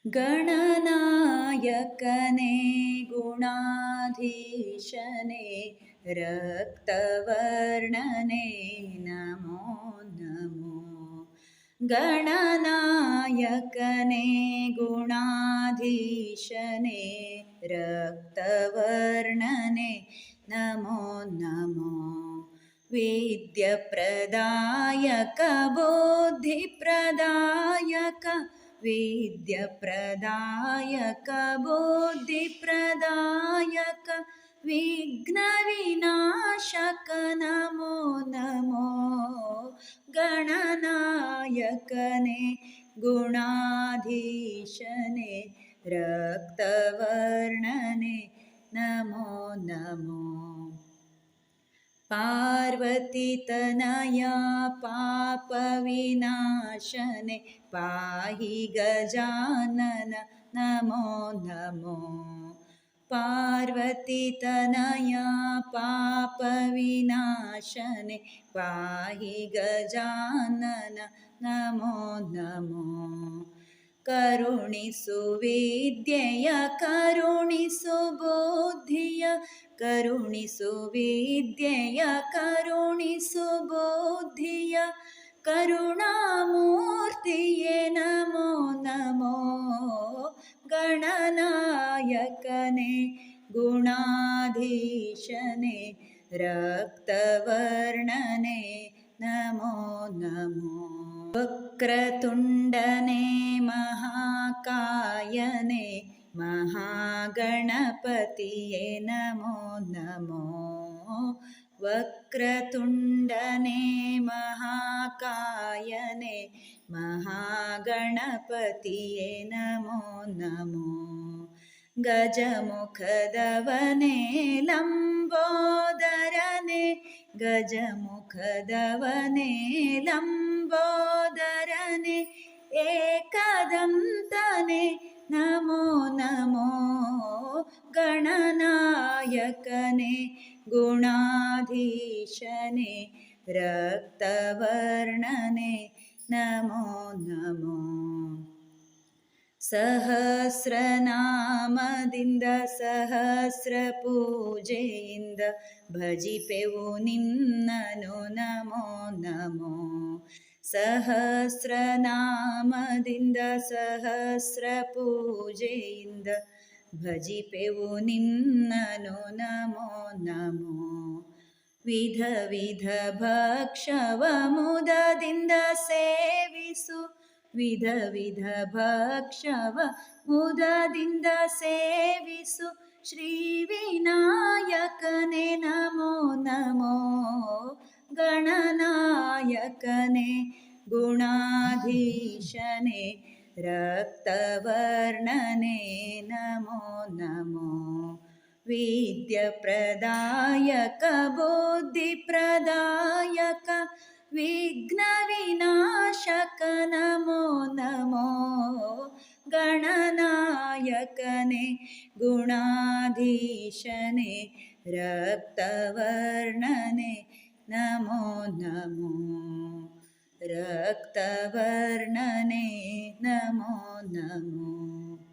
गणनायकने गुणाधीशने रक्तवर्णने नमो नमो। गणनायकने गुणाधीशने रक्तवर्णने नमो नमो। विद्यप्रदायक बुद्धिप्रदायक विद्यप्रदायक बुद्धिप्रदायक विघ्नविनाशक नमो नमो। गणनायकने गुणाधीशने रक्तवर्णने नमो नमो। पार्वतीतनया पापविनाशने पाहि गजानन नमो नमो। पार्वतीतनया पापविनाशने पाहि गजानन नमो नमो। करुणिसु विद्येय करुणिसु बुद्धिय करुणिसु विद्येय करुणिसु बुद्धिय करुणामूर्तिये नमो नमो। गणनायकने गुणाधीशने रक्तवर्णने नमो नमो। वक्रतुण्डने महाकायने महागणपतिये नमो नमो। वक्रतुण्डने महाकायने महागणपतिये नमो नमो। गजमुखदवने लम्बोदरने गजमुखदवने लम्बोदरने एकदन्तने नमो नमो। गणनायकने गुणाधीशने रक्तवर्णने नमो नमो। सहस्रनामदिंद सहस्र पूजेಯಿಂದ ಭಜಿಪೆವು ನಿನ್ನನು ನಮೋ ನಮೋ। ಸಹಸ್ರನಾಮದಿಂದ ಸಹಸ್ರ ಪೂಜೆಯಿಂದ ಭಜಿಪೆವು ನಿನ್ನನು ನಮೋ ನಮೋ। ವಿಧ ವಿಧ ಭಕ್ಷವ ಮುದದಿಂದ ಸೇವಿಸು ವಿಧ ವಿಧ ಭಕ್ಷವ ಮುದದಿಂದ ಸೇವಿಸು ಶ್ರೀ ವಿನಾಯಕನೇ ನಮೋ ನಮೋ। ಗಣನಾಯಕನೇ ಗುಣಾಧೀಶನೇ ರಕ್ತವರ್ಣನೇ ನಮೋ ನಮೋ। ವಿದ್ಯಪ್ರದಾಯಕ ಬುದ್ಧಿಪ್ರದಾಯಕ ವಿಘ್ನವಿನಾಶಕ ನಮೋ ನಮೋ। ಗಣನಾಯಕನೇ ಗುಣಾಧೀಶನೇ ರಕ್ತವರ್ಣನೇ ನಮೋ ನಮೋ। ರಕ್ತವರ್ಣನೇ ನಮೋ ನಮೋ।